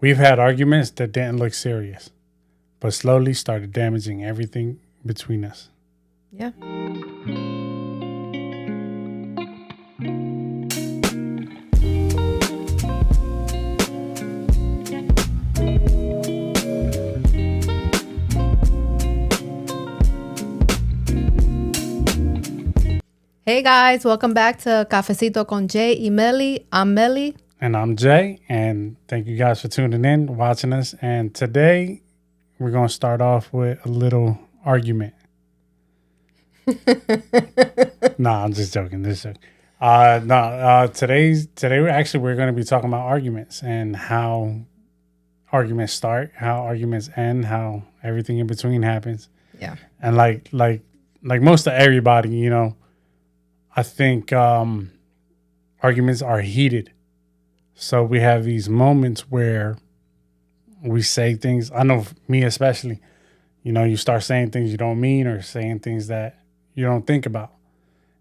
We've had arguments that didn't look serious, but slowly started damaging everything between us. Yeah. Hey guys, welcome back to Cafecito con Jay Mely. I'm Mely. And I'm Jay, and thank you guys for tuning in, watching us. And today we're going to start off with a little argument. Nah, I'm just joking. Today we're going to be talking about arguments and how arguments start, how arguments end, how everything in between happens. Yeah. And like most of everybody, I think arguments are heated. So we have these moments where we say things. I know me especially, you start saying things you don't mean or saying things that you don't think about.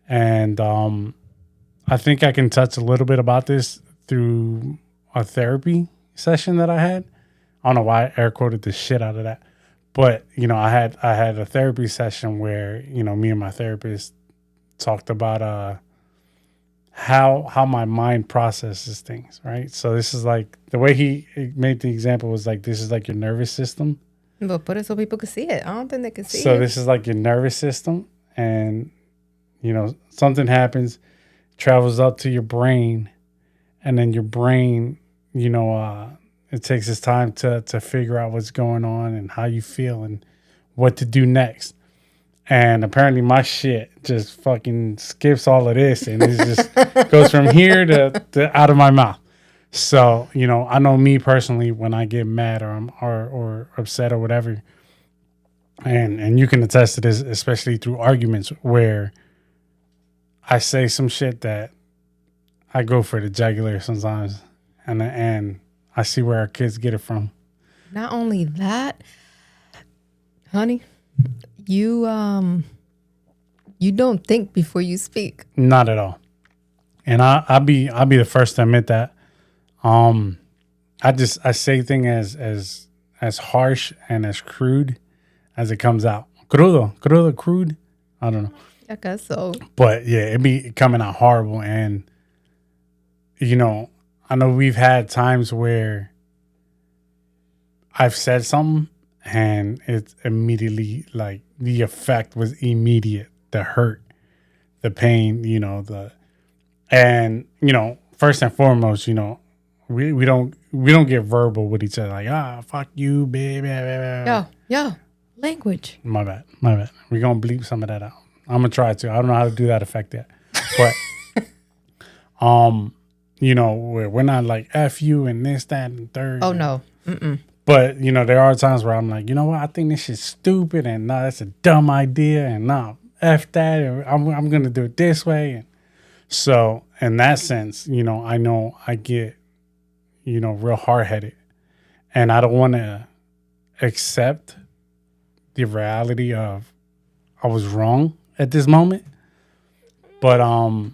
And I think I can touch a little bit about this through a therapy session that I had. I don't know why I air quoted the shit out of that. But, I had a therapy session where, me and my therapist talked about how my mind processes things, right? So this is like the way he made the example was like, this is like your nervous system. But put it so people can see it. I don't think they can see it. So this is like your nervous system, and something happens, travels up to your brain, and then your brain, it takes its time to figure out what's going on and how you feel and what to do next. And apparently my shit just fucking skips all of this and it just goes from here to out of my mouth. So, I know me personally when I get mad or upset or whatever, and you can attest to this, especially through arguments where I say some shit that I go for the jugular sometimes, and I see where our kids get it from. Not only that, honey, you don't think before you speak. Not at all. And I'll be the first to admit that. I say things as harsh and as crude as it comes out. Crude. I don't know. I guess so. But yeah, it be coming out horrible. And I know we've had times where I've said something and it's immediately like the effect was immediate. The hurt, the pain, first and foremost, we don't get verbal with each other like, fuck you, baby. Yo, language. My bad. We're gonna bleep some of that out. I'm gonna try to. I don't know how to do that effect yet. But we're not like F you and this, that, and third. Oh no. Mm-mm. But, there are times where I'm like, you know what? I think this shit's stupid and no, that's a dumb idea and no, F that. And I'm going to do it this way. And so in that sense, I know I get, real hard-headed and I don't want to accept the reality of I was wrong at this moment. But how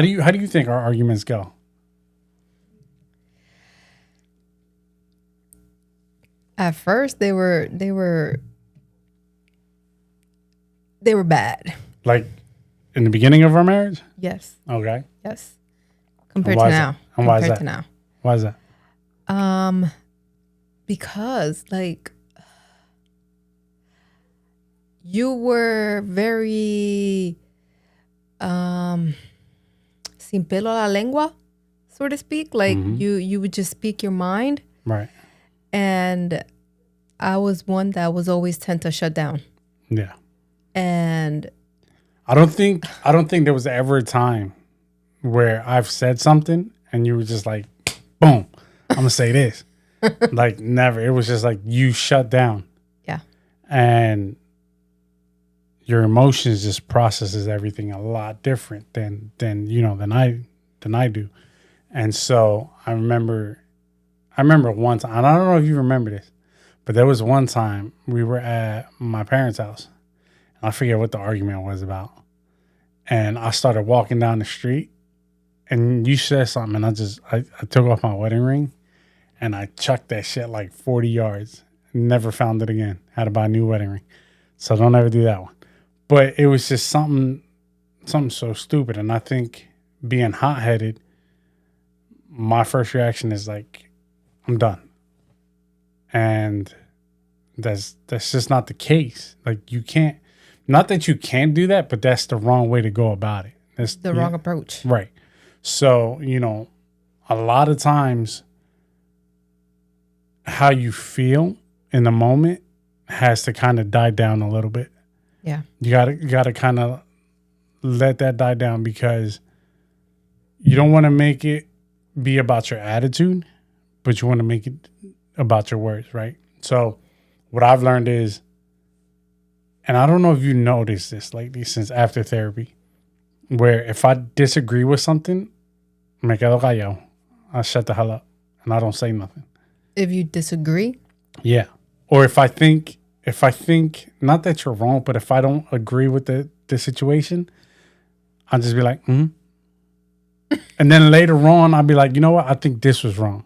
do you think our arguments go? At first, they were bad. Like in the beginning of our marriage? Yes. Okay. Yes. Compared to now. And why is that? To now. Why is that? Because like you were very sin pelo a la lengua, so to speak. Like you would just speak your mind. Right. And I was one that was always tend to shut down. Yeah. And I don't think there was ever a time where I've said something and you were just like, boom, I'm gonna say this. Like never. It was just like you shut down. Yeah. And your emotions just processes everything a lot different than I do. And so I remember one time, and I don't know if you remember this, but there was one time we were at my parents' house. And I forget what the argument was about. And I started walking down the street and you said something and I took off my wedding ring and I chucked that shit like 40 yards. Never found it again. Had to buy a new wedding ring. So don't ever do that one. But it was just something so stupid. And I think being hot-headed, my first reaction is like, I'm done. And that's just not the case. Like, you can't, not that you can't do that, but that's the wrong way to go about it. That's the wrong approach. Right. So, a lot of times how you feel in the moment has to kind of die down a little bit. Yeah. You gotta kind of let that die down, because you don't want to make it be about your attitude, but you want to make it about your words, right? So what I've learned is, and I don't know if you noticed this lately since after therapy, where if I disagree with something, me quedo callado. I shut the hell up and I don't say nothing. If you disagree? Yeah. Or if I think, not that you're wrong, but if I don't agree with the situation, I'll just be like, And then later on, I'll be like, you know what? I think this was wrong.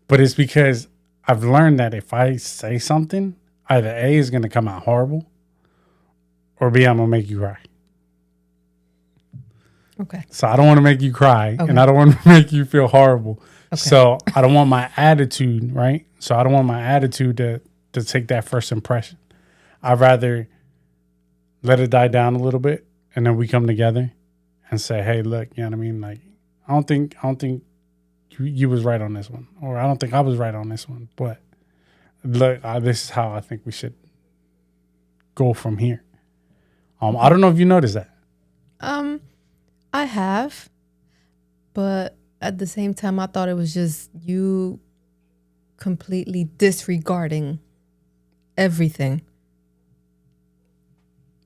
But it's because I've learned that if I say something, either A, is going to come out horrible, or B, I'm going to make you cry. Okay. So I don't want to make you cry, and I don't want to make you feel horrible. Okay. So I don't want my attitude, right? So I don't want my attitude to take that first impression. I'd rather let it die down a little bit, and then we come together and say, hey, look, you know what I mean? Like, I don't think you was right on this one, or I don't think I was right on this one. But look, this is how I think we should go from here. I don't know if you noticed that. I have, but at the same time, I thought it was just you completely disregarding everything.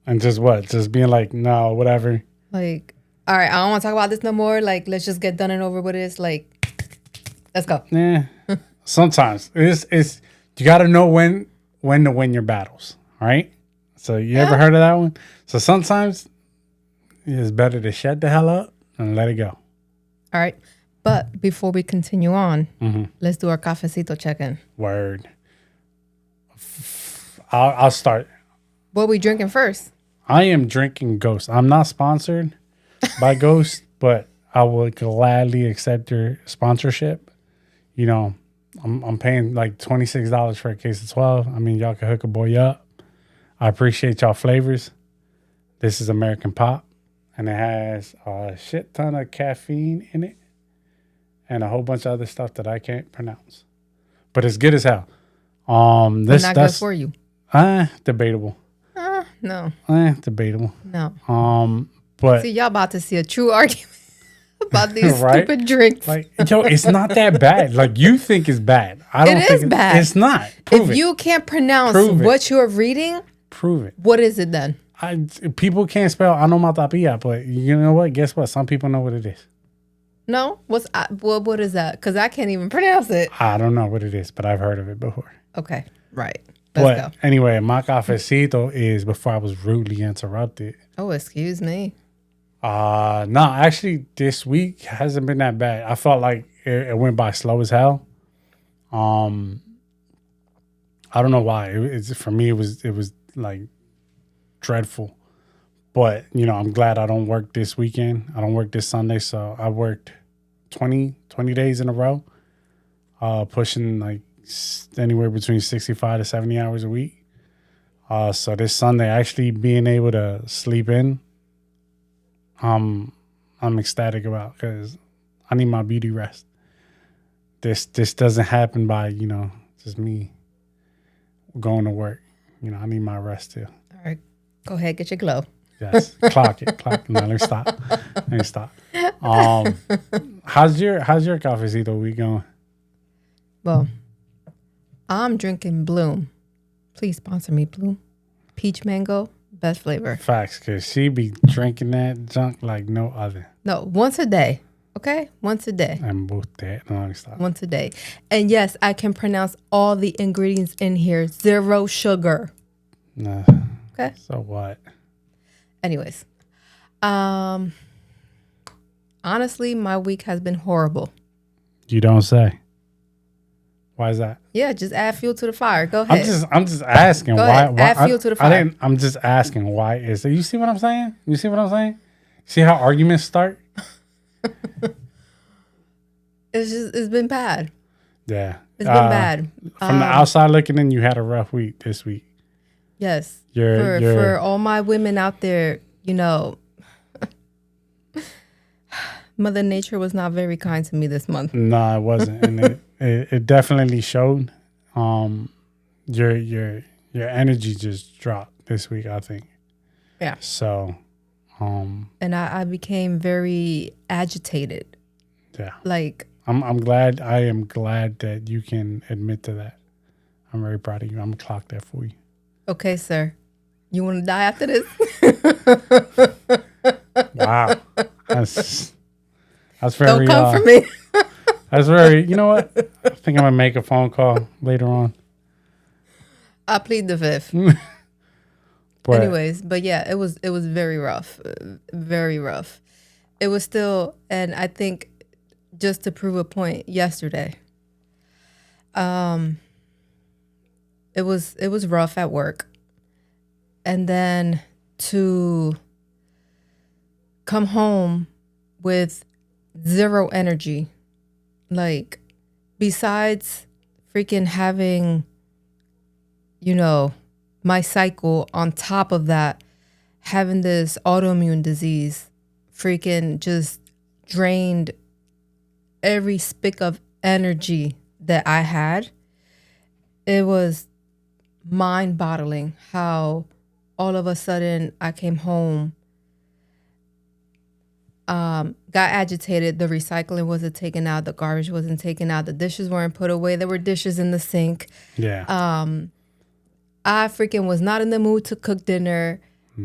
And just what? Just being like, no, whatever. Like, all right, I don't want to talk about this no more. Like, let's just get done and over with this. Like, let's go. Yeah. Sometimes it's you got to know when to win your battles. All right. So you ever heard of that one? So sometimes it's better to shut the hell up and let it go. All right. But before we continue on, let's do our cafecito check-in. Word. I'll start. What are we drinking first? I am drinking Ghost. I'm not sponsored by Ghost, but I would gladly accept your sponsorship. I'm paying like $26 for a case of 12. I mean, y'all can hook a boy up. I appreciate y'all flavors. This is American Pop, and it has a shit ton of caffeine in it and a whole bunch of other stuff that I can't pronounce. But it's good as hell. That's good for you. Debatable. No. Debatable. No. But see, y'all about to see a true argument about these right? stupid drinks. Like, it's not that bad. Like, you think it's bad. I don't think it's bad. It's not. Prove if you can't pronounce what you're reading, prove it. What is it then? People can't spell onomatopoeia, but you know what? Guess what? Some people know what it is. No? What is that? Because I can't even pronounce it. I don't know what it is, but I've heard of it before. Okay. Right. Let's go. Anyway, my cafecito is before I was rudely interrupted. Oh, excuse me. No, actually, this week hasn't been that bad. I felt like it went by slow as hell. I don't know why. For me, it was like dreadful. But I'm glad I don't work this weekend. I don't work this Sunday, so I worked 20 days in a row, pushing like anywhere between 65 to 70 hours a week. So this Sunday, actually being able to sleep in, I'm ecstatic about, because I need my beauty rest. This doesn't happen by, just me going to work. I need my rest too. All right. Go ahead, get your glow. Yes. Clock it. No, let me stop. How's your cafecito week going? Well, I'm drinking Bloom. Please sponsor me, Bloom. Peach mango, best flavor. Facts, because she be drinking that junk like no other. No, once a day. Okay? Once a day. And both that. No, let me stop. Once a day. And yes, I can pronounce all the ingredients in here. 0 sugar. Nah. Okay? So what? Anyways. Honestly, my week has been horrible. You don't say. Why is that? Yeah, just add fuel to the fire. Go ahead. I'm just asking Go why. ahead. Add fuel to the fire. I'm just asking why is it? You see what I'm saying? You see what I'm saying? See how arguments start? It's been bad. Yeah, It's been bad. From the outside looking in, you had a rough week this week. Yes. You're For all my women out there, you know, Mother Nature was not very kind to me this month. No, it wasn't, and it definitely showed. Your energy just dropped this week, I think. Yeah. So, and I became very agitated. Yeah. Like I'm glad. I am glad that you can admit to that. I'm very proud of you. I'm gonna clock that for you. Okay, sir. You want to die after this? Wow. That's very. Don't come for me. That's very. You know what? I think I'm gonna make a phone call later on. I plead the fifth. But, anyways, but yeah, it was very rough, very rough. It was still, and I think just to prove a point, yesterday, it was rough at work, and then to come home with zero energy, like besides freaking having, you know, my cycle, on top of that, having this autoimmune disease, freaking just drained every spick of energy that I had. It was mind-boggling how all of a sudden I came home, got agitated. The recycling wasn't taken out. The garbage wasn't taken out. The dishes weren't put away. There were dishes in the sink. Yeah. I freaking was not in the mood to cook dinner.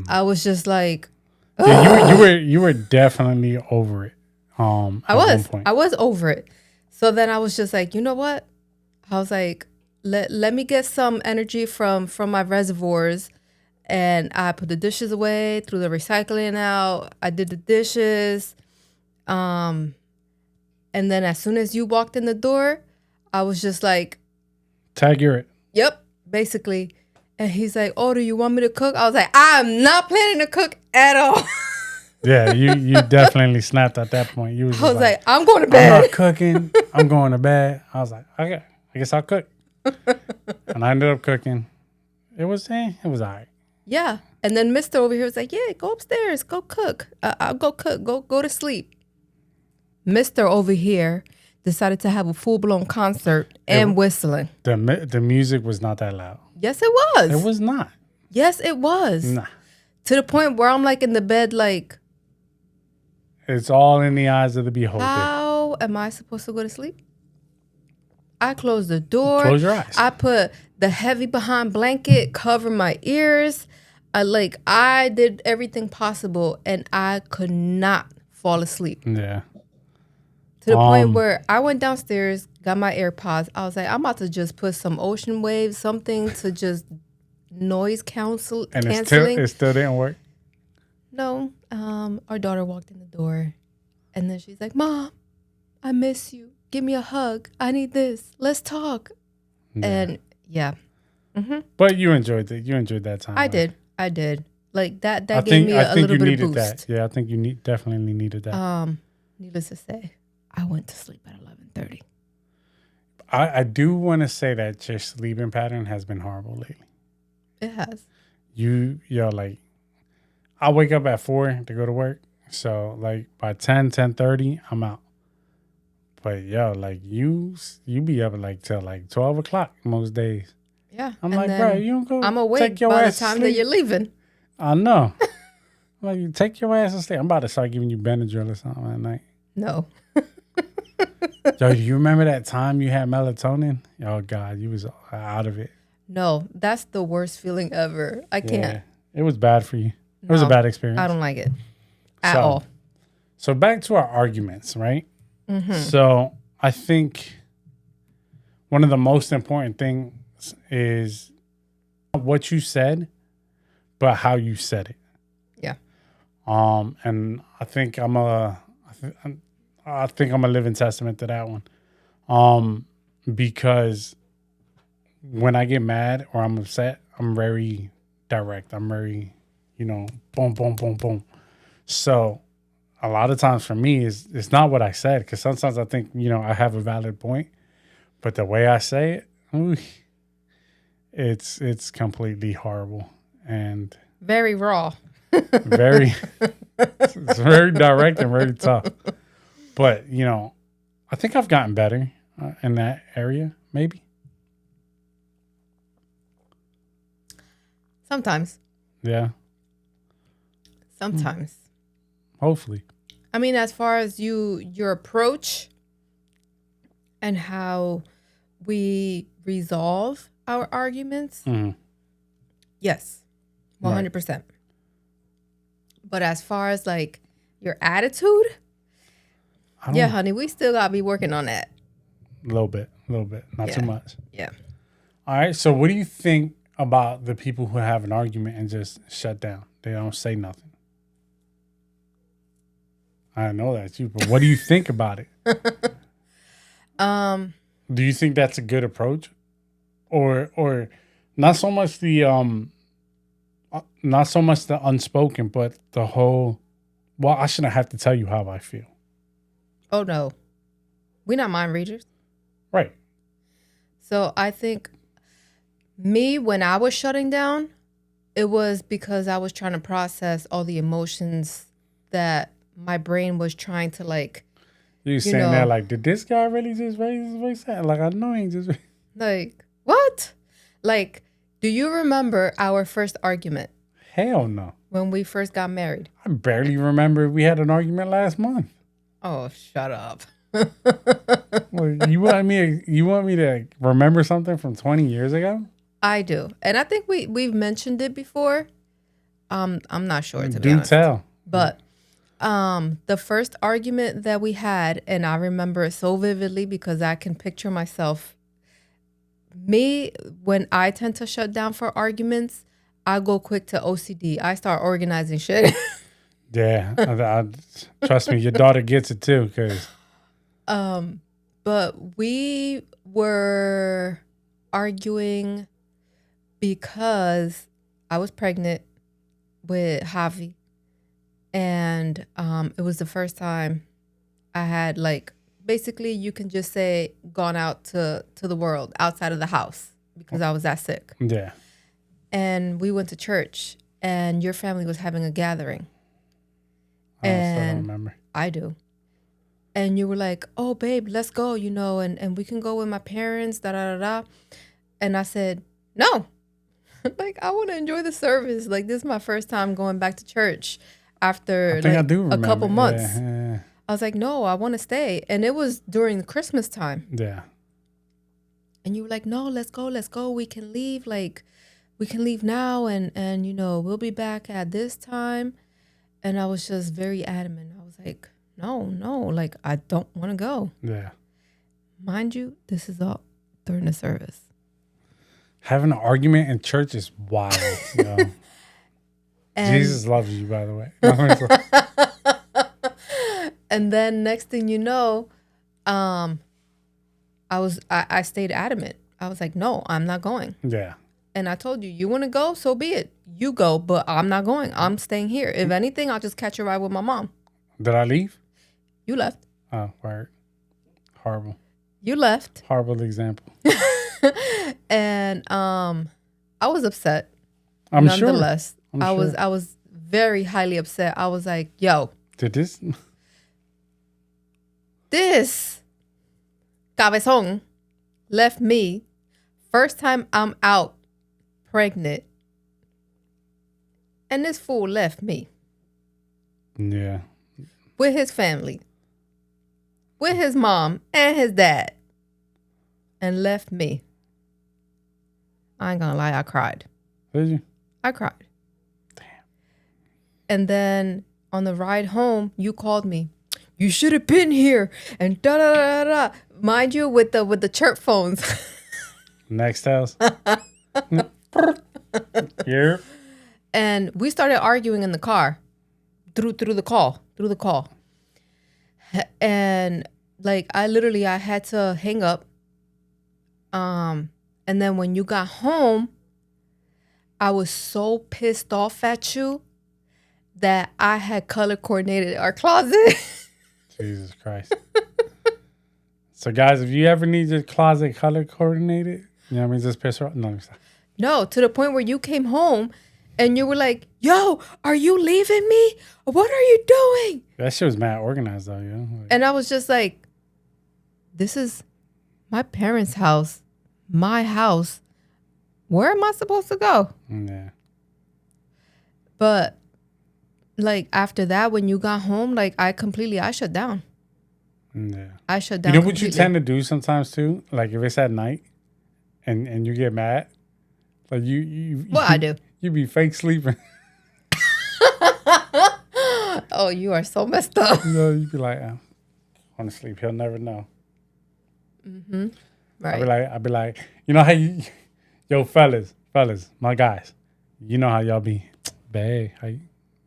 I was just like, yeah, you were definitely over it. I was over it. So then I was just like, you know what? I was like, let me get some energy from my reservoirs. And I put the dishes away, threw the recycling out. I did the dishes. And then as soon as you walked in the door, I was just like, tag you're it. Yep, basically. And he's like, oh, do you want me to cook? I was like, I'm not planning to cook at all. Yeah, you definitely snapped at that point. You was I was like, I'm going to bed. I'm not cooking. I'm going to bed. I was like, okay, I guess I'll cook. And I ended up cooking. It was all right. Yeah. And then Mr. over here was like, yeah, go upstairs, go cook. I'll go cook, go to sleep. Mr. over here decided to have a full-blown concert and whistling. The music was not that loud. Yes, it was. It was not. Yes, it was. Nah. To the point where I'm like in the bed like, it's all in the eyes of the beholder. how am I supposed to go to sleep? I closed the door. Close your eyes. I put the heavy behind blanket, cover my ears. I did everything possible and I could not fall asleep. Yeah. To the point where I went downstairs, got my AirPods. I was like, I'm about to just put some ocean waves, something to just noise canceling. It still didn't work? No. Our daughter walked in the door and then she's like, Mom, I miss you. Give me a hug. I need this. Let's talk. Yeah. And yeah. Mm-hmm. But you enjoyed it. You enjoyed that time. I did. Like that gave me a little bit of boost. That. Yeah, I think you definitely needed that. Needless to say, I went to sleep at 11:30. I do want to say that your sleeping pattern has been horrible lately. It has. Like, I wake up at 4 to go to work. So, like, by 10:30, I'm out. But, like, you be up like till like 12 o'clock most days. Yeah. I'm like, bro, you don't go I'm awake take your by ass the time to that sleep. you're leaving. I know. Like, you take your ass to sleep. I'm about to start giving you Benadryl or something at night. No. Yo, do you remember that time you had melatonin? Oh, God, you was out of it. No, that's the worst feeling ever. I can't. Yeah, it was bad for you. It was a bad experience. I don't like it at all. So back to our arguments, right? Mm-hmm. So I think one of the most important things is what you said, but how you said it. Yeah. And I think I'm a living testament to that one. because when I get mad or I'm upset, I'm very direct. I'm very, boom, boom, boom, boom. So a lot of times for me, it's not what I said, because sometimes I think, I have a valid point, but the way I say it, ooh, it's completely horrible and very raw. very, it's very direct and very tough. But, I think I've gotten better in that area, maybe. Sometimes. Yeah. Sometimes. Hopefully. I mean, as far as your approach and how we resolve our arguments, yes, 100%. Right. But as far as like your attitude, yeah, honey, we still gotta be working on that. A little bit, not too much. Yeah. All right. So, what do you think about the people who have an argument and just shut down? They don't say nothing. I know that's you, but what do you think about it? Do you think that's a good approach, or not so much the unspoken, but the whole? Well, I shouldn't have to tell you how I feel. Oh no, we're not mind readers, right? So I think me, when I was shutting down, it was because I was trying to process all the emotions that my brain was trying to like. You saying that like, did this guy really just raise his voice? Like, I know he just. Like, what? Like, do you remember our first argument? Hell no. When we first got married. I barely remember we had an argument last month. Oh, shut up. Well, you want me to remember something from 20 years ago? I do. And I think we've mentioned it before. I'm not sure, to be honest. Do tell. But the first argument that we had, and I remember it so vividly because I can picture myself. Me, when I tend to shut down for arguments, I go quick to OCD. I start organizing shit. Yeah, trust me, your daughter gets it too. But we were arguing because I was pregnant with Javi. And it was the first time I had, like, basically you can just say gone out to the world outside of the house because I was that sick. Yeah. And we went to church and your family was having a gathering. I still don't remember. I do. And you were like, oh, babe, let's go, and we can go with my parents, da-da-da-da. And I said, no. Like, I want to enjoy the service. Like, this is my first time going back to church after a couple months. Yeah. I was like, no, I want to stay. And it was during the Christmas time. Yeah. And you were like, no, let's go. We can leave. Like, we can leave now and we'll be back at this time. And I was just very adamant. I was like, no, like, I don't want to go. Yeah. Mind you, this is all during the service. Having an argument in church is wild. Jesus loves you, by the way. And then next thing you know, I stayed adamant. I was like, no, I'm not going. Yeah. And I told you, you want to go? So be it. You go, but I'm not going. I'm staying here. If anything, I'll just catch a ride with my mom. Did I leave? You left. Oh, word. Horrible. You left. Horrible example. And I was upset. I'm nonetheless. sure. I was very highly upset. I was like, yo. Did this cabezón left me. First time I'm out pregnant. And this fool left me. Yeah. With his family. With his mom and his dad. And left me. I ain't gonna lie, I cried. Did you? I cried. Damn. And then on the ride home, you called me. You should have been here. And da da da da. Mind you, with the chirp phones. Next house. Yeah. And we started arguing in the car through the call. And like I had to hang up And then when you got home, I was so pissed off at you that I had color coordinated our closet. Jesus Christ. So, guys, if you ever need your closet color coordinated, you know what I mean? Just piss her off. No, no, to the point where you came home and you were like, yo, are you leaving me? What are you doing? that shit was mad organized, though, you know? Like, And I was just like, this is my parents' house, my house. Where am I supposed to go? yeah. But like after that, when you got home, like I shut down. Yeah. I shut down. You know what completely. you tend to do sometimes, too? Like, if it's at night and you get mad, like, What I do? You be fake sleeping. Oh, you are so messed up. You know, you be like, I want to sleep. He'll never know. Mm-hmm. Right. I'd be like, you know how you, yo, fellas, my guys, you know how y'all be, babe,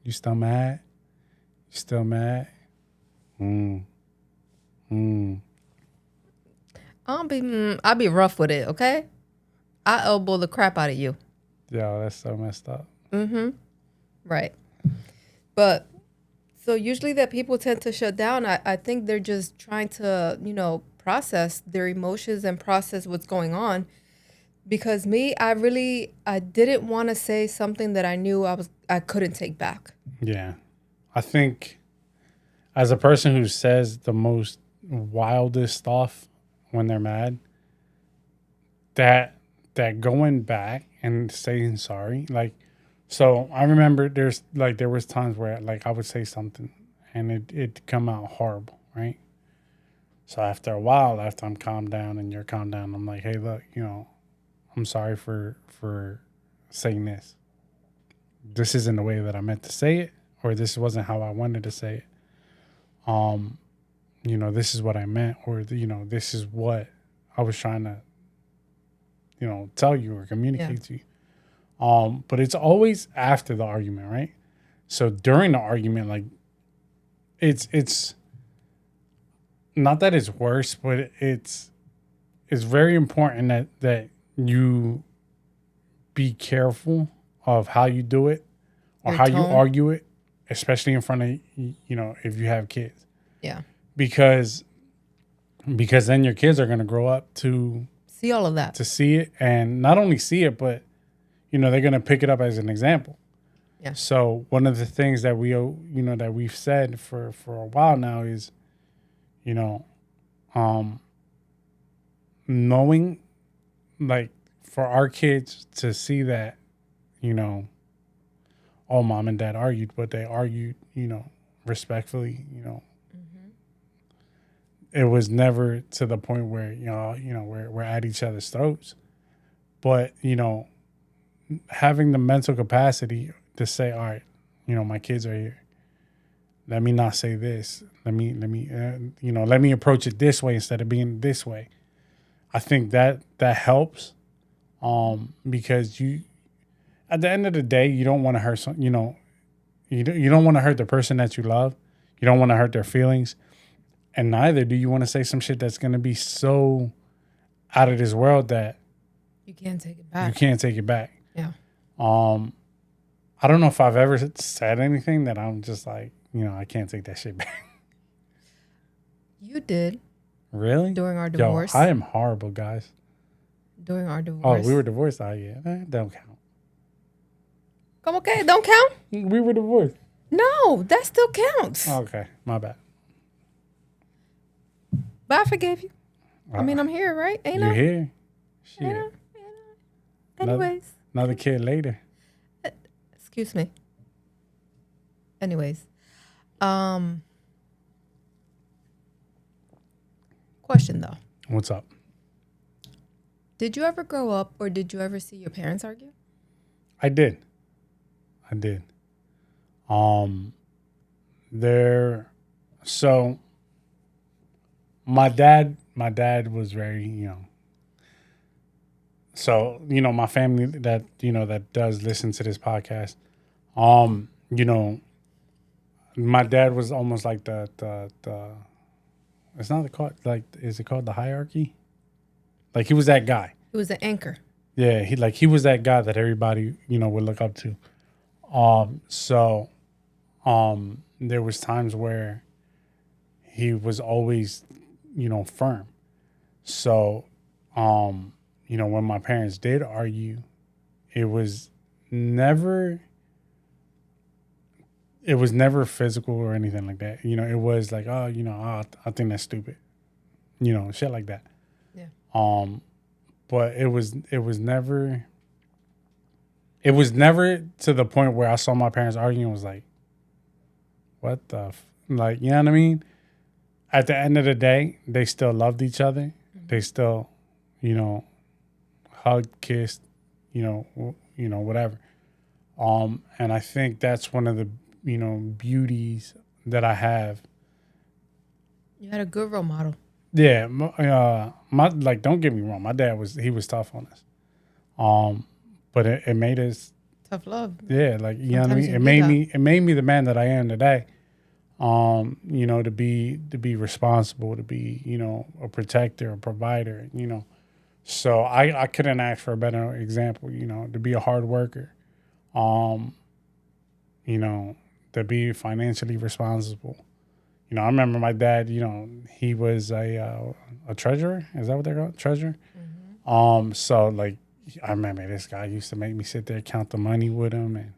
you still mad? You still mad? I'll be rough with it, okay? I elbow the crap out of you. Yo, that's so messed up. Mm-hmm. Right. But so usually that people tend to shut down, I think they're just trying to, process their emotions and process what's going on. Because me, I didn't want to say something that I knew I couldn't take back. Yeah. I think as a person who says the most wildest stuff when they're mad, that going back and saying sorry, like, so I remember there was times where like I would say something and it'd come out horrible, right? So after a while, after I'm calmed down and you're calmed down, I'm like, hey, look, I'm sorry for saying this. This isn't the way that I meant to say it, or this wasn't how I wanted to say it. This is what I meant, or this is what I was trying to, tell you or communicate to you. But it's always after the argument, right? So during the argument, like it's not that it's worse, but it's very important that you be careful of how you do it or Your how tone. you argue it, especially in front of if you have kids. Yeah. Because then your kids are going to grow up to see all of that, to see it, and not only see it, but they're going to pick it up as an example. Yeah. So one of the things that that we've said for a while now is knowing, like, for our kids to see that oh, mom and dad argued, but they argued respectfully. It was never to the point where we're at each other's throats, but having the mental capacity to say, all right, my kids are here, let me not say this, let me approach it this way instead of being this way. I think that helps, because you, at the end of the day, you don't want to hurt you don't want to hurt the person that you love. You don't want to hurt their feelings. And neither do you want to say some shit that's going to be so out of this world that you can't take it back. You can't take it back. Yeah. I don't know if I've ever said anything that I'm just like, I can't take that shit back. You did. Really? During our divorce. Yo, I am horrible, guys. During our divorce. Oh, we were divorced? Oh, yeah. That don't count. Come okay, don't count? We were divorced. No, that still counts. Okay, my bad. But I forgave you. I mean, I'm here, right? Ain't I? You're here. Shit. Ain't I? Anyways. Another kid later. Excuse me. Anyways. Question, though. What's up? Did you ever grow up or did you ever see your parents argue? I did. So my dad was very, so, my family that does listen to this podcast, my dad was almost like the it's not called, like, is it called the hierarchy? Like he was that guy. He was an anchor. Yeah, he was that guy that everybody, would look up to. So there was times where he was always, firm. So, when my parents did argue, it was never physical or anything like that. It was like, oh, I think that's stupid. Shit like that. Yeah. But it was never to the point where I saw my parents arguing and was like, what the like, you know what I mean? At the end of the day, they still loved each other. Mm-hmm. They still, hugged, kissed, whatever. And I think that's one of the, beauties that I have. You had a good role model. Yeah, my don't get me wrong, my dad was tough on us. But it made us tough love. Yeah, like you know what I mean. It made me the man that I am today. To be responsible, to be a protector, a provider. So I couldn't ask for a better example. To be a hard worker. To be financially responsible. I remember my dad, he was a treasurer. Is that what they're called? Treasurer? Mm-hmm. So, like, I remember this guy used to make me sit there, count the money with him and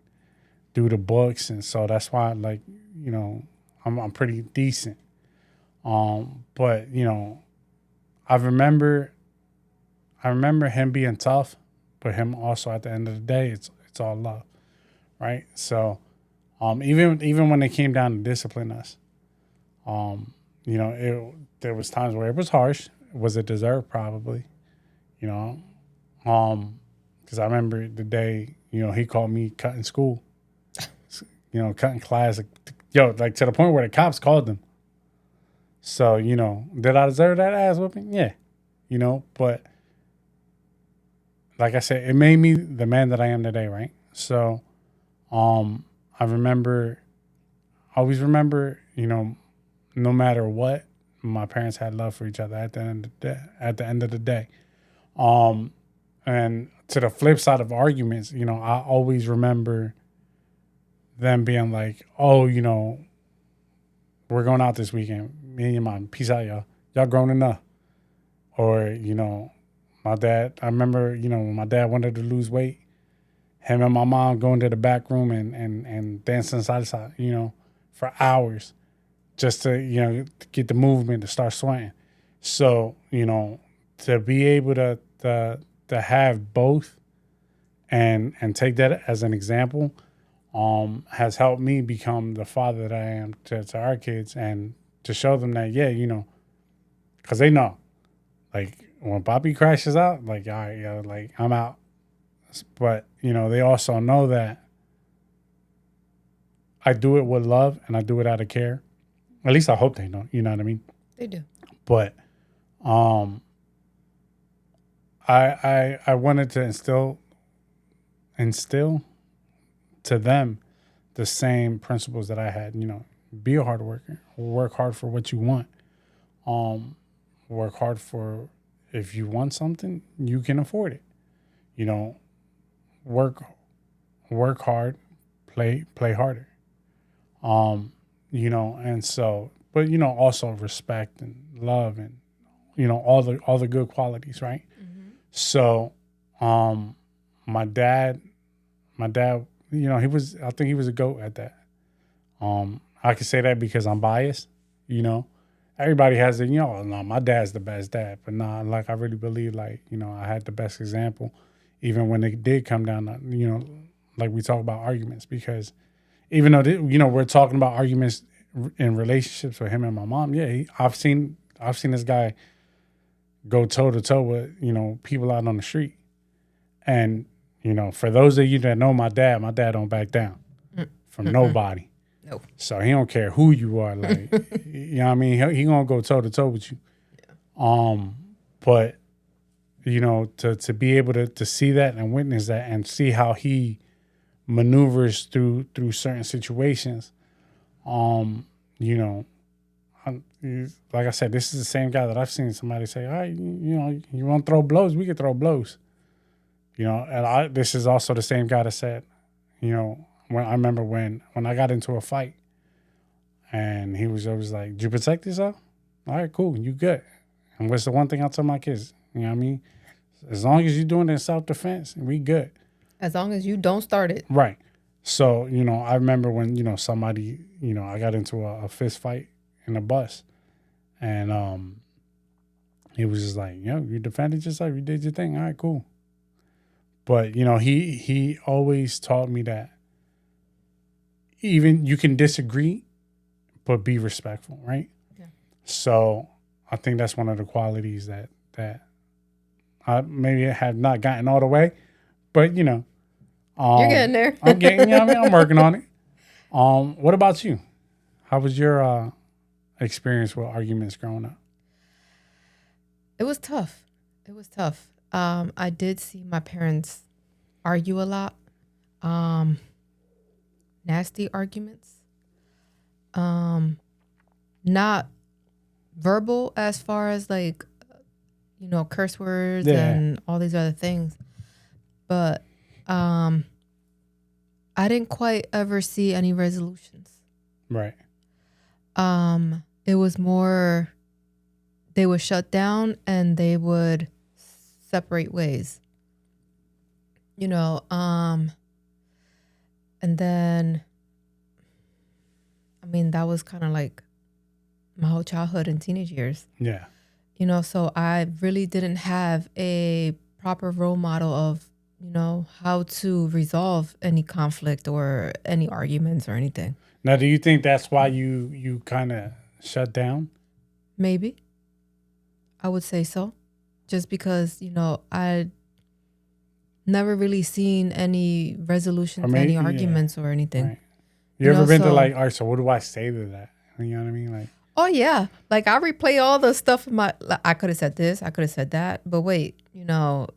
do the books. And so that's why, like, I'm pretty decent. But, I remember him being tough, but him also at the end of the day, it's all love, right? So, even when it came down to discipline us, there was times where it was harsh. Was it deserved? Probably, because I remember the day, he called me cutting school, cutting class, like to the point where the cops called him. So, did I deserve that ass whooping? Yeah, but like I said, it made me the man that I am today, right? So, I always remember, no matter what, my parents had love for each other at the end of the day. And to the flip side of arguments, I always remember them being like, oh, we're going out this weekend. Me and your mom. Peace out, y'all. Y'all grown enough. Or, my dad, I remember, when my dad wanted to lose weight, him and my mom going to the back room and dancing salsa, for hours. Just to, get the movement to start sweating. So, to be able to have both and take that as an example, has helped me become the father that I am to our kids and to show them that, yeah, because they know, like when Poppy crashes out, like, all right, like I'm out. But, they also know that I do it with love and I do it out of care. At least I hope they know, you know what I mean? They do. But I wanted to instill to them the same principles that I had, be a hard worker, work hard for what you want. Work hard for, if you want something, you can afford it. Work hard, play harder. And so, but also respect and love and all the good qualities, right? Mm-hmm. So, my dad, I think he was a GOAT at that. I can say that because I'm biased. Everybody has it. No, my dad's the best dad, but like I really believe, like I had the best example, even when it did come down to like we talk about arguments, because even though we're talking about arguments in relationships with him and my mom, yeah, I've seen this guy go toe to toe with people out on the street, and for those of you that know my dad don't back down from nobody. Nope. So he don't care who you are, like you know what I mean. He gonna go toe to toe with you. Yeah. But to be able to see that and witness that and see how he maneuvers through certain situations, like I said, this is the same guy that I've seen somebody say, all right, you want to throw blows? We can throw blows. And this is also the same guy that said, when I remember when I got into a fight and he was always like, did you protect yourself? All right, cool. You good. And what's the one thing I tell my kids? You know what I mean? As long as you're doing it in self-defense, we good. As long as you don't start it. Right. So, I remember when, somebody, I got into a fist fight in a bus. And he was just like, you defended yourself. You did your thing. All right, cool. But, he always taught me that even you can disagree, but be respectful, right? Yeah. So I think that's one of the qualities that I maybe have not gotten all the way, but you're getting there. I'm getting, I'm working on it. What about you? How was your experience with arguments growing up? It was tough. I did see my parents argue a lot. Nasty arguments. Not verbal as far as like, curse words and all these other things. But I didn't quite ever see any resolutions. Right. It was more, they would shut down and they would separate ways. And then, that was kind of like my whole childhood and teenage years. Yeah. So I really didn't have a proper role model of, how to resolve any conflict or any arguments or anything. Now, do you think that's why you kind of shut down? Maybe. I would say so. Just because, I never really seen any resolution to any arguments or anything. Right. You ever been to like, all right, so what do I say to that? You know what I mean? Like, oh, yeah. Like, I replay all the stuff in I could have said this, I could have said that, but wait, Yeah.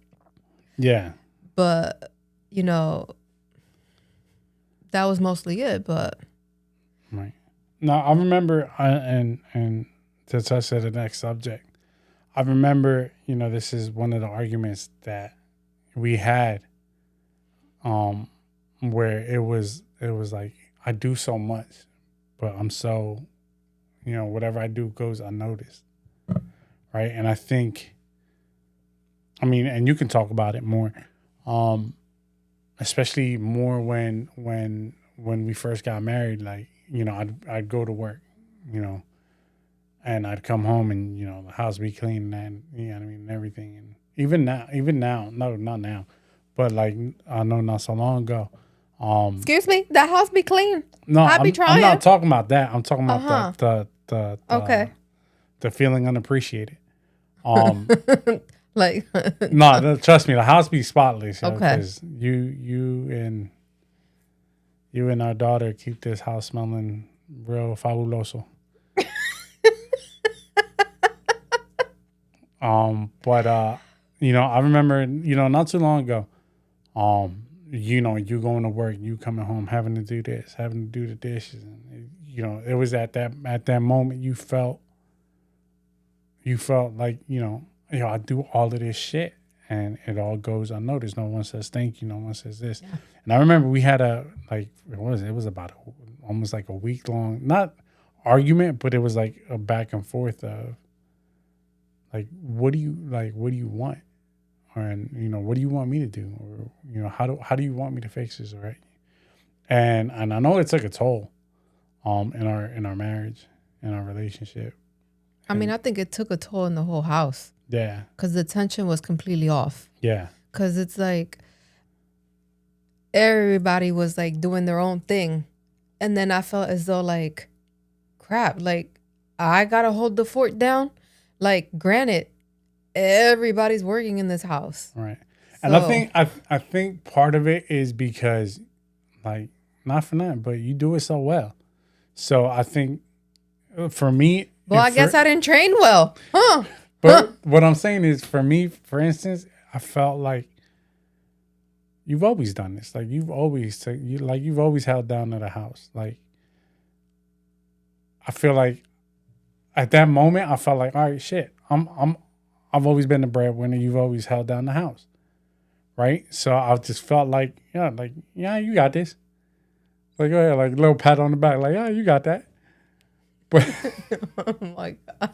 But, that was mostly it, but. Right. Now, I remember, and to touch to the next subject, I remember, this is one of the arguments that we had, where it was like, I do so much, but I'm so, whatever I do goes unnoticed. Right. And I think, and you can talk about it more, especially more when we first got married, like, I'd go to work, and I'd come home and, the house be clean and, and everything. And even now, no, not now, but like, I know not so long ago. Excuse me, that house be clean. No, I be trying. I'm not talking about that. I'm talking about the feeling unappreciated. Like no, trust me, the house be spotless. Okay, because you and our daughter keep this house smelling real fabuloso. But I remember, not too long ago, you going to work, you coming home, having to do this, having to do the dishes, and it was at that moment you felt like, I do all of this shit and it all goes unnoticed. No one says thank you. No one says this. Yeah. And I remember we had it was about almost like a week long, not argument, but it was like a back and forth of like, what do you want? And, what do you want me to do? Or, how do you want me to fix this? Right. And I know it took a toll, in our marriage, in our relationship. I think it took a toll in the whole house. Yeah. Because the tension was completely off. Yeah. Because it's like everybody was like doing their own thing. And then I felt as though like, crap, like I got to hold the fort down. Like, granted, everybody's working in this house. Right. And I think part of it is because, like, not for nothing, but you do it so well. So I think for me. Well, I guess I didn't train well. Huh. But what I'm saying is, for me, for instance, I felt like you've always done this. Like, you've always held down to the house. Like, I feel like at that moment, I felt like, all right, shit, I've always been the breadwinner. You've always held down the house, right? So I just felt like, yeah, you got this. Like, oh, yeah, like a little pat on the back, like, yeah, you got that. But Oh my God.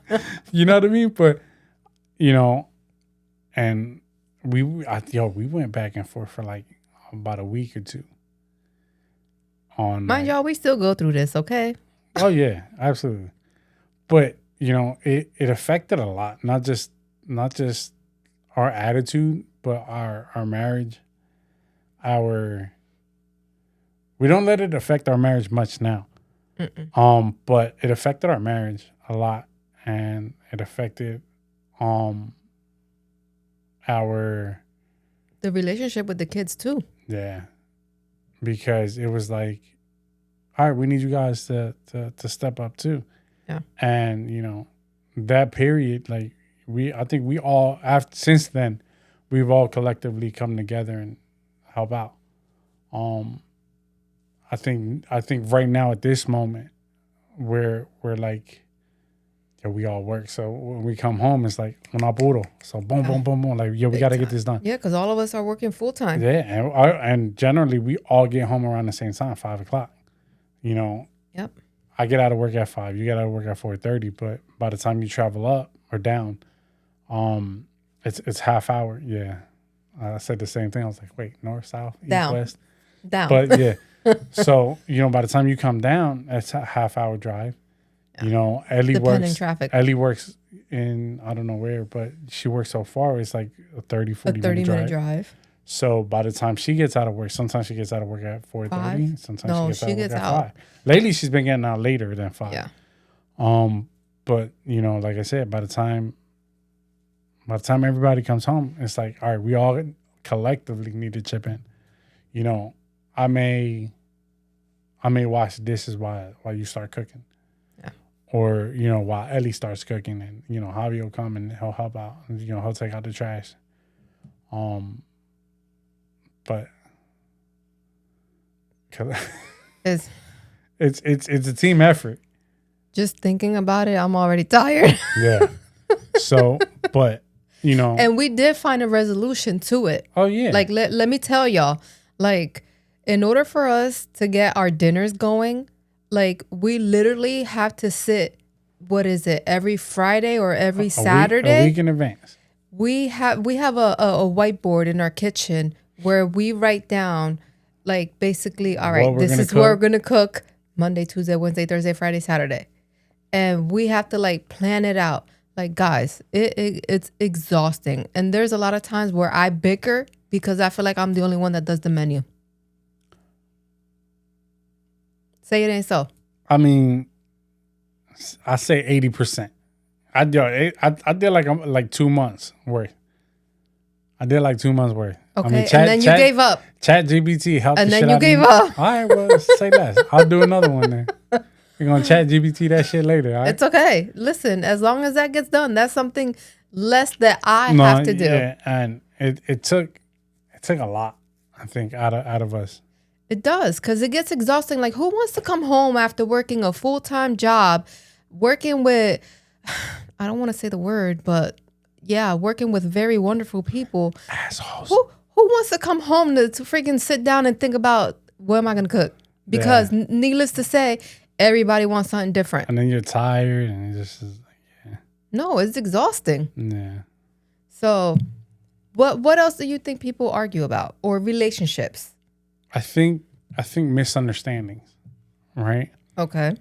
you know what I mean? But and we went back and forth for like about a week or two. Mind y'all, we still go through this, okay? Oh yeah, absolutely. But it affected a lot, not just our attitude, but our marriage. We don't let it affect our marriage much now. But it affected our marriage a lot, and it affected the relationship with the kids too. Yeah, because it was like, all right, we need you guys to step up too. Yeah, and that period, like I think we all since then, we've all collectively come together and help out. I think right now at this moment, we're like, yeah, we all work. So when we come home, it's like un apuro. So boom, boom, boom, boom. Like, yeah, we got to get this done. Yeah, because all of us are working full time. Yeah, and generally we all get home around the same time, 5:00. Yep. I get out of work at 5. You get out of work at 4:30. But by the time you travel up or down, it's half hour. Yeah, I said the same thing. I was like, wait, north, south, east, Down. west, Down. But yeah, so by the time you come down, it's a half hour drive. Yeah. Ellie works in I don't know where, but she works so far. It's like a 40 minute drive. So by the time she gets out of work, sometimes she gets out of work at 4:30. Sometimes she gets out of work at 5. Lately, she's been getting out later than 5. Yeah. But like I said, by the time everybody comes home, it's like, all right, we all collectively need to chip in. I may wash the dishes while you start cooking. Yeah. Or while Ellie starts cooking, and Javi will come and he'll help out. And, he'll take out the trash. But it's a team effort. Just thinking about it, I'm already tired. Yeah. So, but and we did find a resolution to it. Oh yeah. Like let me tell y'all, like in order for us to get our dinners going, like we literally have to sit. What is it? Every Friday or every Saturday? A week in advance. We have a whiteboard in our kitchen where we write down, like, basically, all right, this is what we're going to cook Monday, Tuesday, Wednesday, Thursday, Friday, Saturday. And we have to, like, plan it out. Like, guys, it's exhausting. And there's a lot of times where I bicker because I feel like I'm the only one that does the menu. Say it ain't so. I mean, I say 80%. I did like 2 months worth. Okay, and then you gave up. ChatGPT helped. And then you gave up. All right, well, say less. I'll do another one then. We're gonna ChatGPT that shit later. All right? It's okay. Listen, as long as that gets done, that's something less that I have to do. Yeah, and it took a lot, I think, out of us. It does, because it gets exhausting. Like, who wants to come home after working a full-time job, working with, I don't want to say the word, but yeah, working with very wonderful people. Assholes. Who wants to come home to freaking sit down and think about what am I going to cook? Because needless to say, everybody wants something different. And then you're tired and it just is like, yeah. No, it's exhausting. Yeah. So what else do you think people argue about, or relationships? I think misunderstandings, right? Okay.